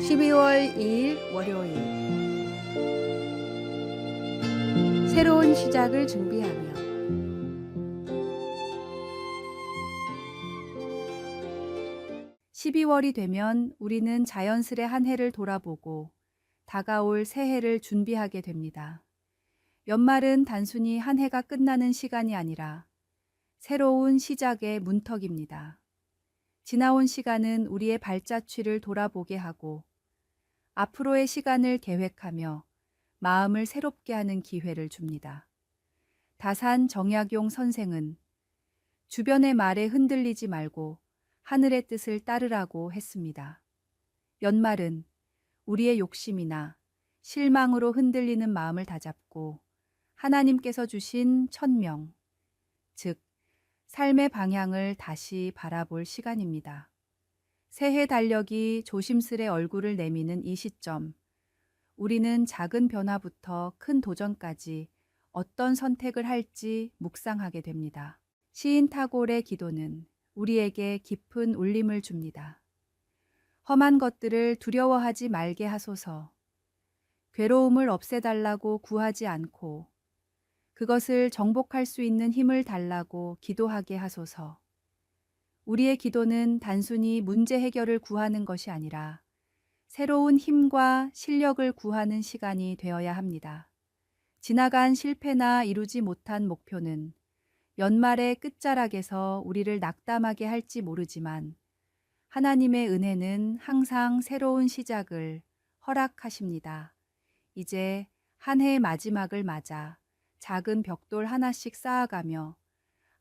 12월 2일 월요일. 새로운 시작을 준비하며. (12월이) 되면 우리는 자연스레 한 해를 돌아보고 다가올 새해를 준비하게 됩니다. 연말은 단순히 한 해가 끝나는 시간이 아니라 새로운 시작의 문턱입니다. 지나온 시간은 우리의 발자취를 돌아보게 하고 앞으로의 시간을 계획하며 마음을 새롭게 하는 기회를 줍니다. 다산 정약용 선생은 주변의 말에 흔들리지 말고 하늘의 뜻을 따르라고 했습니다. 연말은 우리의 욕심이나 실망으로 흔들리는 마음을 다잡고 하나님께서 주신 천명, 즉 삶의 방향을 다시 바라볼 시간입니다. 새해 달력이 조심스레 얼굴을 내미는 이 시점, 우리는 작은 변화부터 큰 도전까지 어떤 선택을 할지 묵상하게 됩니다. 시인 타골의 기도는 우리에게 깊은 울림을 줍니다. 험한 것들을 두려워하지 말게 하소서. 괴로움을 없애달라고 구하지 않고 그것을 정복할 수 있는 힘을 달라고 기도하게 하소서. 우리의 기도는 단순히 문제 해결을 구하는 것이 아니라 새로운 힘과 실력을 구하는 시간이 되어야 합니다. 지나간 실패나 이루지 못한 목표는 연말의 끝자락에서 우리를 낙담하게 할지 모르지만 하나님의 은혜는 항상 새로운 시작을 허락하십니다. 이제 한 해의 마지막을 맞아 작은 벽돌 하나씩 쌓아가며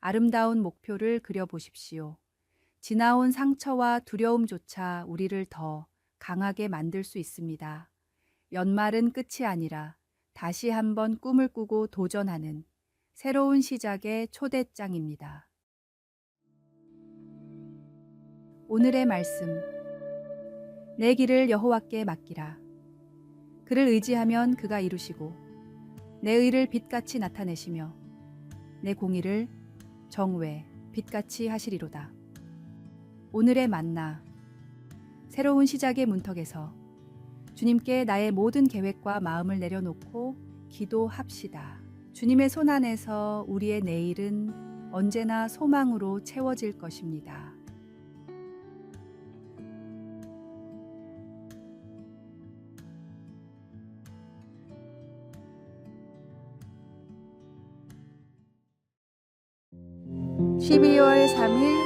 아름다운 목표를 그려보십시오. 지나온 상처와 두려움조차 우리를 더 강하게 만들 수 있습니다. 연말은 끝이 아니라 다시 한번 꿈을 꾸고 도전하는 새로운 시작의 초대장입니다. 오늘의 말씀. 내 길을 여호와께 맡기라. 그를 의지하면 그가 이루시고 내 의를 빛같이 나타내시며 내 공의를 정오에 빛같이 하시리로다. 오늘의 만나. 새로운 시작의 문턱에서 주님께 나의 모든 계획과 마음을 내려놓고 기도합시다. 주님의 손 안에서 우리의 내일은 언제나 소망으로 채워질 것입니다. (12월 3일) 화요일.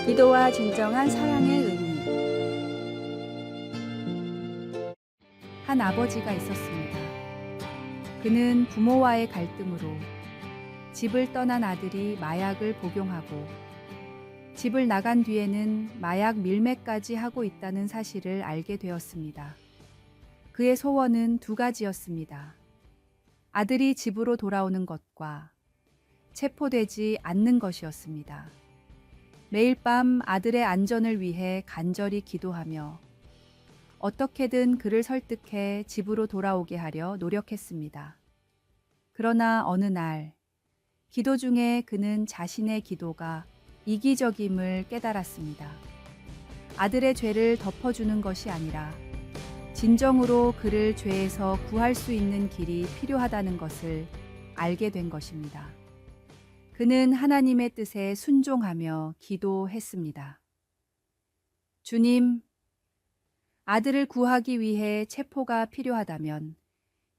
기도와 진정한 사랑의 의미. 한 아버지가 있었습니다. 그는 부모와의 갈등으로 집을 떠난 아들이 마약을 복용하고 집을 나간 뒤에는 마약 밀매까지 하고 있다는 사실을 알게 되었습니다. 그의 소원은 두 가지였습니다. 아들이 집으로 돌아오는 것과 체포되지 않는 것이었습니다. 매일 밤 아들의 안전을 위해 간절히 기도하며 어떻게든 그를 설득해 집으로 돌아오게 하려 노력했습니다. 그러나 어느 날 기도 중에 그는 자신의 기도가 이기적임을 깨달았습니다. 아들의 죄를 덮어주는 것이 아니라 진정으로 그를 죄에서 구할 수 있는 길이 필요하다는 것을 알게 된 것입니다. 그는 하나님의 뜻에 순종하며 기도했습니다. 주님, 아들을 구하기 위해 체포가 필요하다면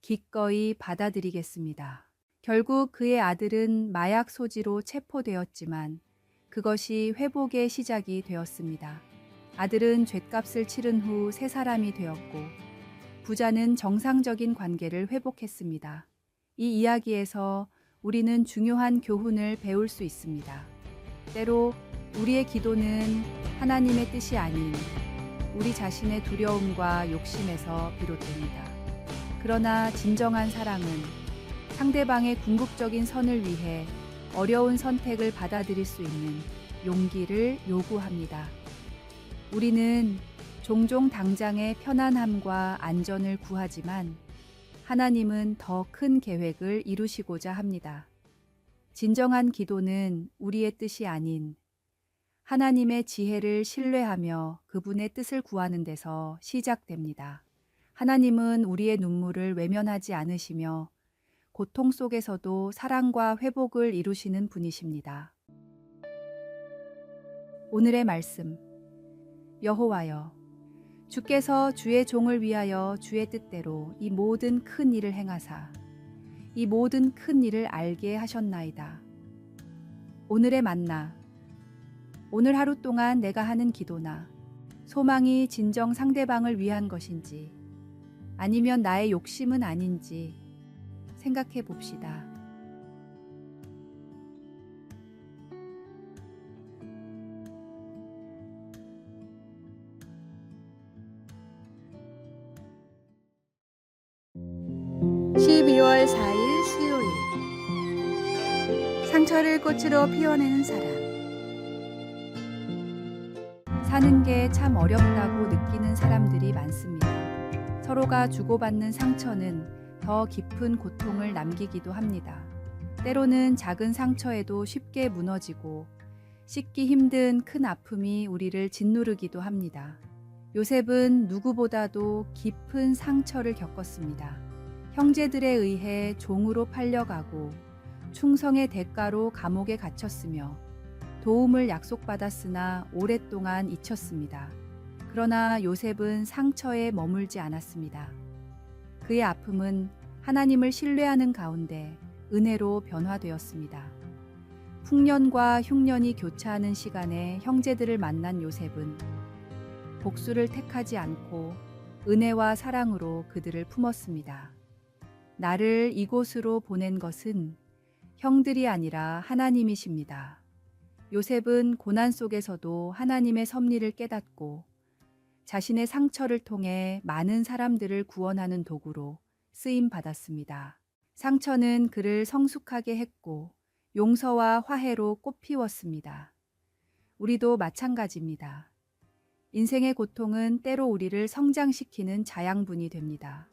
기꺼이 받아들이겠습니다. 결국 그의 아들은 마약 소지로 체포되었지만 그것이 회복의 시작이 되었습니다. 아들은 죗값을 치른 후 새 사람이 되었고 부자는 정상적인 관계를 회복했습니다. 이 이야기에서 우리는 중요한 교훈을 배울 수 있습니다. 때로 우리의 기도는 하나님의 뜻이 아닌 우리 자신의 두려움과 욕심에서 비롯됩니다. 그러나 진정한 사랑은 상대방의 궁극적인 선을 위해 어려운 선택을 받아들일 수 있는 용기를 요구합니다. 우리는 종종 당장의 편안함과 안전을 구하지만 하나님은 더 큰 계획을 이루시고자 합니다. 진정한 기도는 우리의 뜻이 아닌 하나님의 지혜를 신뢰하며 그분의 뜻을 구하는 데서 시작됩니다. 하나님은 우리의 눈물을 외면하지 않으시며 고통 속에서도 사랑과 회복을 이루시는 분이십니다. 오늘의 말씀. 여호와여, 주께서 주의 종을 위하여 주의 뜻대로 이 모든 큰 일을 행하사 이 모든 큰 일을 알게 하셨나이다. 오늘의 만나. 오늘 하루 동안 내가 하는 기도나 소망이 진정 상대방을 위한 것인지 아니면 나의 욕심은 아닌지 생각해 봅시다. (12월 4일) 수요일. 상처를 꽃으로 피워내는 사람. 사는 게 참 어렵다고 느끼는 사람들이 많습니다. 서로가 주고받는 상처는 더 깊은 고통을 남기기도 합니다. 때로는 작은 상처에도 쉽게 무너지고 씻기 힘든 큰 아픔이 우리를 짓누르기도 합니다. 요셉은 누구보다도 깊은 상처를 겪었습니다. 형제들에 의해 종으로 팔려가고 충성의 대가로 감옥에 갇혔으며 도움을 약속받았으나 오랫동안 잊혔습니다. 그러나 요셉은 상처에 머물지 않았습니다. 그의 아픔은 하나님을 신뢰하는 가운데 은혜로 변화되었습니다. 풍년과 흉년이 교차하는 시간에 형제들을 만난 요셉은 복수를 택하지 않고 은혜와 사랑으로 그들을 품었습니다. 나를 이곳으로 보낸 것은 형들이 아니라 하나님이십니다. 요셉은 고난 속에서도 하나님의 섭리를 깨닫고 자신의 상처를 통해 많은 사람들을 구원하는 도구로 쓰임 받았습니다. 상처는 그를 성숙하게 했고 용서와 화해로 꽃피웠습니다. 우리도 마찬가지입니다. 인생의 고통은 때로 우리를 성장시키는 자양분이 됩니다.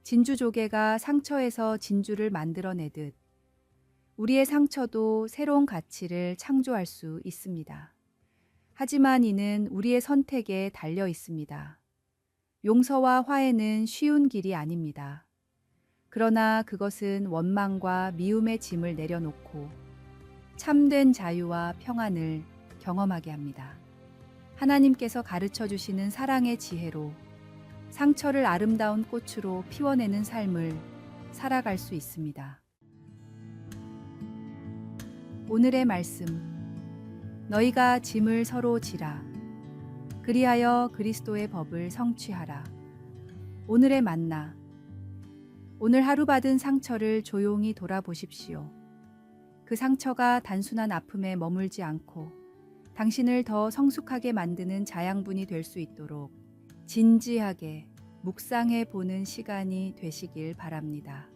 진주조개가 상처에서 진주를 만들어내듯 우리의 상처도 새로운 가치를 창조할 수 있습니다. 하지만 이는 우리의 선택에 달려 있습니다. 용서와 화해는 쉬운 길이 아닙니다. 그러나 그것은 원망과 미움의 짐을 내려놓고 참된 자유와 평안을 경험하게 합니다. 하나님께서 가르쳐 주시는 사랑의 지혜로 상처를 아름다운 꽃으로 피워내는 삶을 살아갈 수 있습니다. 오늘의 말씀. 너희가 짐을 서로 지라. 그리하여 그리스도의 법을 성취하라. 오늘의 만나. 오늘 하루 받은 상처를 조용히 돌아보십시오. 그 상처가 단순한 아픔에 머물지 않고 당신을 더 성숙하게 만드는 자양분이 될 수 있도록 진지하게 묵상해 보는 시간이 되시길 바랍니다.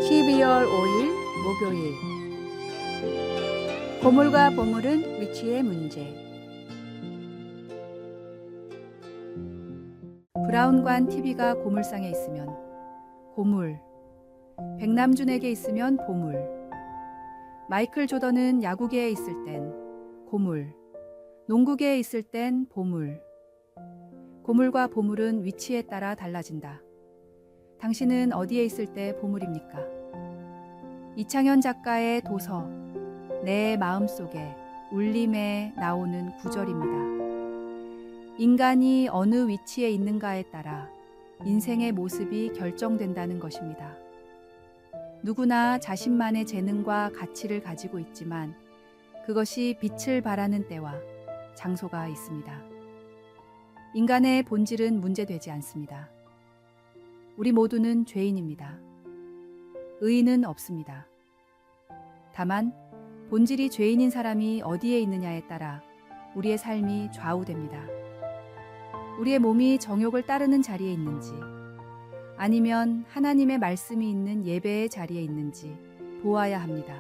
(12월 5일) 목요일. 보물과 보물은 위치의 문제. 브라운관 TV가 고물상에 있으면 고물, 백남준에게 있으면 보물, 마이클 조던은 야구계에 있을 땐 고물, 농구계에 있을 땐 보물. 고물과 보물은 위치에 따라 달라진다. 당신은 어디에 있을 때 보물입니까? 이창현 작가의 도서 내 마음속에 울림에 나오는 구절입니다. 인간이 어느 위치에 있는가에 따라 인생의 모습이 결정된다는 것입니다. 누구나 자신만의 재능과 가치를 가지고 있지만 그것이 빛을 발하는 때와 장소가 있습니다. 인간의 본질은 문제되지 않습니다. 우리 모두는 죄인입니다. 의인은 없습니다. 다만 본질이 죄인인 사람이 어디에 있느냐에 따라 우리의 삶이 좌우됩니다. 우리의 몸이 정욕을 따르는 자리에 있는지, 아니면 하나님의 말씀이 있는 예배의 자리에 있는지 보아야 합니다.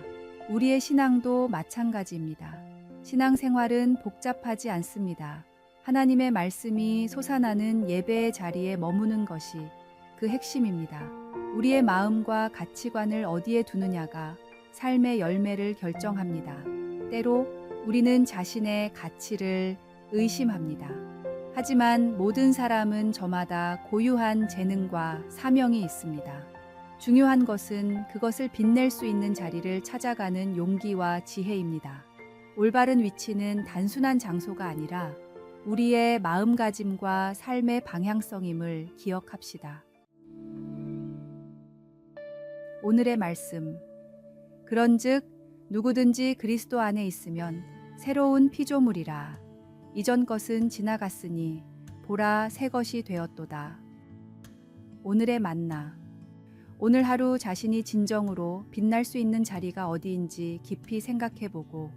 우리의 신앙도 마찬가지입니다. 신앙생활은 복잡하지 않습니다. 하나님의 말씀이 솟아나는 예배의 자리에 머무는 것이 그 핵심입니다. 우리의 마음과 가치관을 어디에 두느냐가 삶의 열매를 결정합니다. 때로 우리는 자신의 가치를 의심합니다. 하지만 모든 사람은 저마다 고유한 재능과 사명이 있습니다. 중요한 것은 그것을 빛낼 수 있는 자리를 찾아가는 용기와 지혜입니다. 올바른 위치는 단순한 장소가 아니라 우리의 마음가짐과 삶의 방향성임을 기억합시다. 오늘의 말씀. 그런즉 누구든지 그리스도 안에 있으면 새로운 피조물이라. 이전 것은 지나갔으니 보라 새 것이 되었도다. 오늘의 만나. 오늘 하루 자신이 진정으로 빛날 수 있는 자리가 어디인지 깊이 생각해보고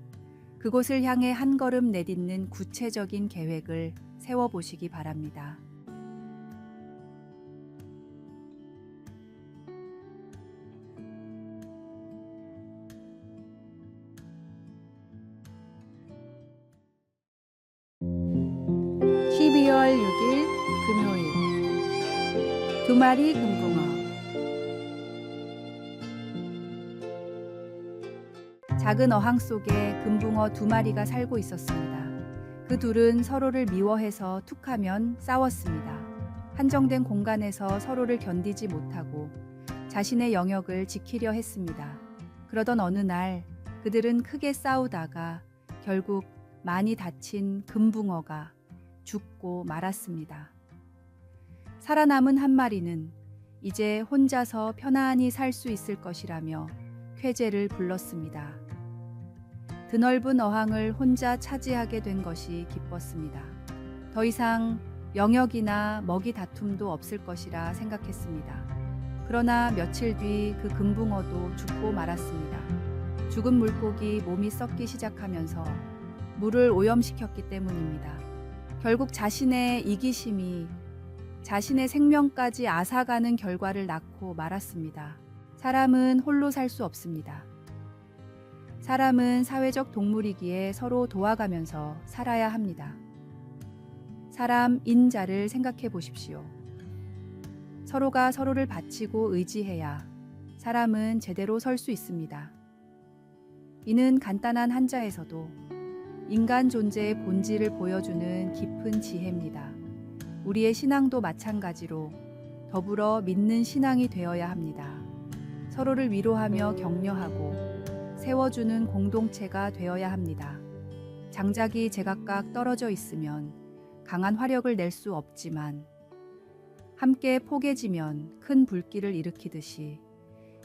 그곳을 향해 한 걸음 내딛는 구체적인 계획을 세워보시기 바랍니다. (12월 6일) 금요일. 2마리 금붕어. 작은 어항 속에 금붕어 2마리가 살고 있었습니다. 그 둘은 서로를 미워해서 툭하면 싸웠습니다. 한정된 공간에서 서로를 견디지 못하고 자신의 영역을 지키려 했습니다. 그러던 어느 날 그들은 크게 싸우다가 결국 많이 다친 금붕어가 죽고 말았습니다. 살아남은 한 마리는 이제 혼자서 편안히 살 수 있을 것이라며 쾌재를 불렀습니다. 드넓은 어항을 혼자 차지하게 된 것이 기뻤습니다. 더 이상 영역이나 먹이 다툼도 없을 것이라 생각했습니다. 그러나 며칠 뒤 그 금붕어도 죽고 말았습니다. 죽은 물고기 몸이 썩기 시작하면서 물을 오염시켰기 때문입니다. 결국 자신의 이기심이 자신의 생명까지 앗아가는 결과를 낳고 말았습니다. 사람은 홀로 살 수 없습니다. 사람은 사회적 동물이기에 서로 도와가면서 살아야 합니다. 사람 인자를 생각해 보십시오. 서로가 서로를 바치고 의지해야 사람은 제대로 설 수 있습니다. 이는 간단한 한자에서도 인간 존재의 본질을 보여주는 깊은 지혜입니다. 우리의 신앙도 마찬가지로 더불어 믿는 신앙이 되어야 합니다. 서로를 위로하며 격려하고 세워주는 공동체가 되어야 합니다. 장작이 제각각 떨어져 있으면 강한 화력을 낼 수 없지만 함께 포개지면 큰 불길을 일으키듯이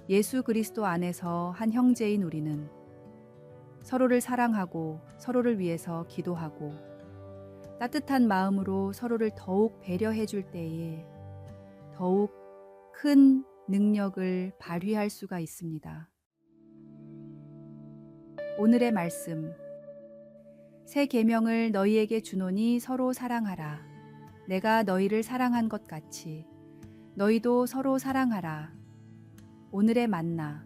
예수 그리스도 안에서 한 형제인 우리는 서로를 사랑하고 서로를 위해서 기도하고 따뜻한 마음으로 서로를 더욱 배려해 줄 때에 더욱 큰 능력을 발휘할 수가 있습니다. 오늘의 말씀. 새 계명을 너희에게 주노니 서로 사랑하라. 내가 너희를 사랑한 것 같이 너희도 서로 사랑하라. 오늘의 만나.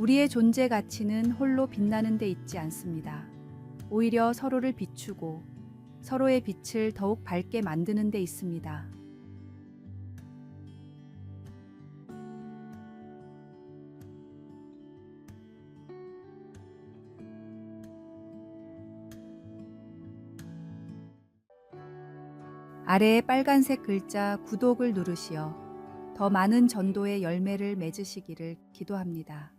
우리의 존재 가치는 홀로 빛나는 데 있지 않습니다. 오히려 서로를 비추고 서로의 빛을 더욱 밝게 만드는 데 있습니다. 아래의 빨간색 글자 구독을 누르시어 더 많은 전도의 열매를 맺으시기를 기도합니다.